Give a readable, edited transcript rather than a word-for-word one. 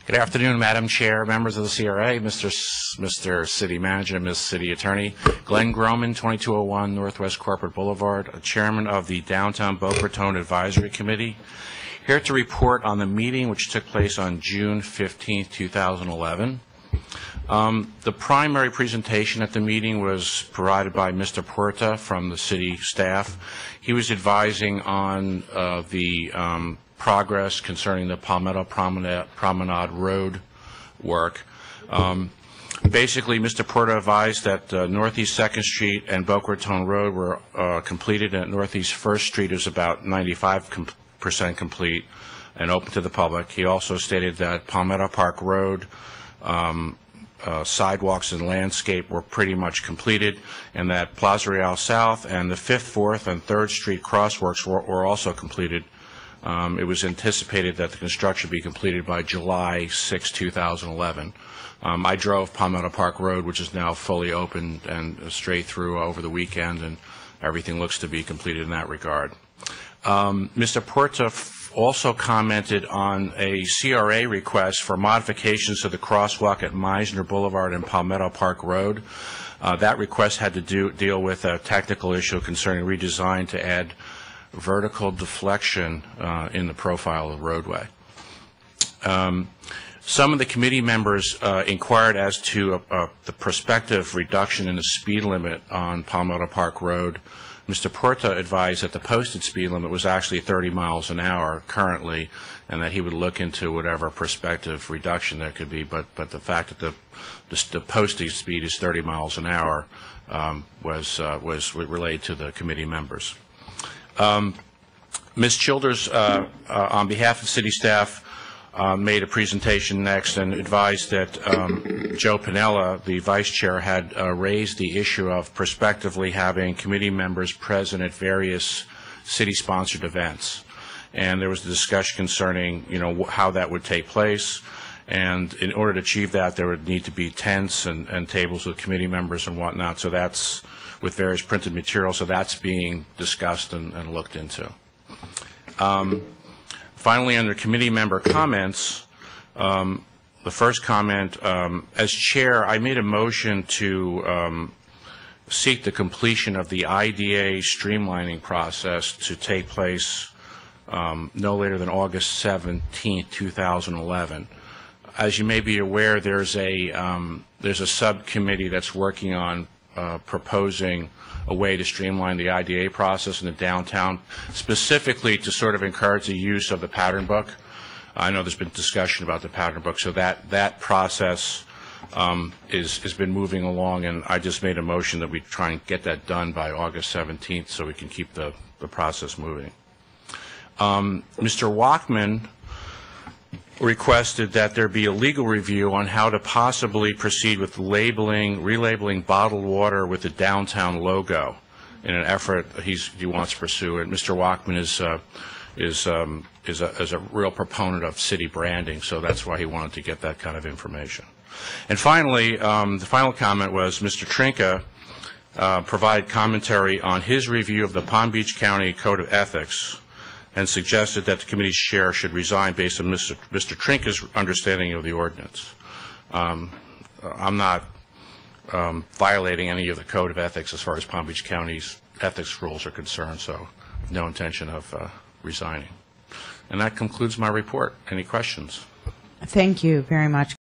Good afternoon, Madam Chair, members of the CRA, Mr. City Manager, Ms. City Attorney. Glenn Gromann, 2201 Northwest Corporate Boulevard, Chairman of the Downtown Boca Raton Advisory Committee, here to report on the meeting which took place on June 15, 2011. The primary presentation at the meeting was provided by Mr. Puerta from the city staff. He was advising on the progress concerning the Palmetto Promenade Road work. Basically, Mr. Puerta advised that Northeast 2nd Street and Boca Raton Road were completed, and Northeast 1st Street is about 95% complete and open to the public. He also stated that Palmetto Park Road sidewalks and landscape were pretty much completed, and that Plaza Real South and the 5th, 4th, and 3rd Street crossworks were also completed. It was anticipated that the construction be completed by July 6, 2011. I drove Palmetto Park Road, which is now fully open and straight through over the weekend, and everything looks to be completed in that regard. Mr. Puerta also commented on a CRA request for modifications to the crosswalk at Meisner Boulevard and Palmetto Park Road. That request had to deal with a technical issue concerning redesign to add vertical deflection in the profile of the roadway. Some of the committee members inquired as to the prospective reduction in the speed limit on Palmetto Park Road. Mr. Puerta advised that the posted speed limit was actually 30 miles an hour currently, and that he would look into whatever prospective reduction there could be, but the fact that the posted speed is 30 miles an hour was relayed to the committee members. Ms. Childers, on behalf of city staff, made a presentation next and advised that Joe Pinella, the vice chair, had raised the issue of prospectively having committee members present at various city-sponsored events. And there was a discussion concerning, how that would take place. And in order to achieve that, there would need to be tents and tables with committee members and whatnot. So that's with various printed materials. So that's being discussed and looked into. Finally, under committee member comments, the first comment, as chair, I made a motion to seek the completion of the IDA streamlining process to take place no later than August 17, 2011. As you may be aware, there's a subcommittee that's working on proposing a way to streamline the IDA process in the downtown, specifically to sort of encourage the use of the pattern book. I know there's been discussion about the pattern book, so that process has been moving along, and I just made a motion that we try and get that done by August 17th so we can keep the process moving. Mr. Walkman requested that there be a legal review on how to possibly proceed with relabeling bottled water with the downtown logo in an effort he wants to pursue. And Mr. Walkman is a real proponent of city branding, so that's why he wanted to get that kind of information. And finally, the final comment was Mr. Trinka provided commentary on his review of the Palm Beach County Code of Ethics and suggested that the committee's chair should resign based on Mr. Trinka's understanding of the ordinance. I'm not violating any of the Code of Ethics as far as Palm Beach County's ethics rules are concerned, so no intention of resigning. And that concludes my report. Any questions? Thank you very much.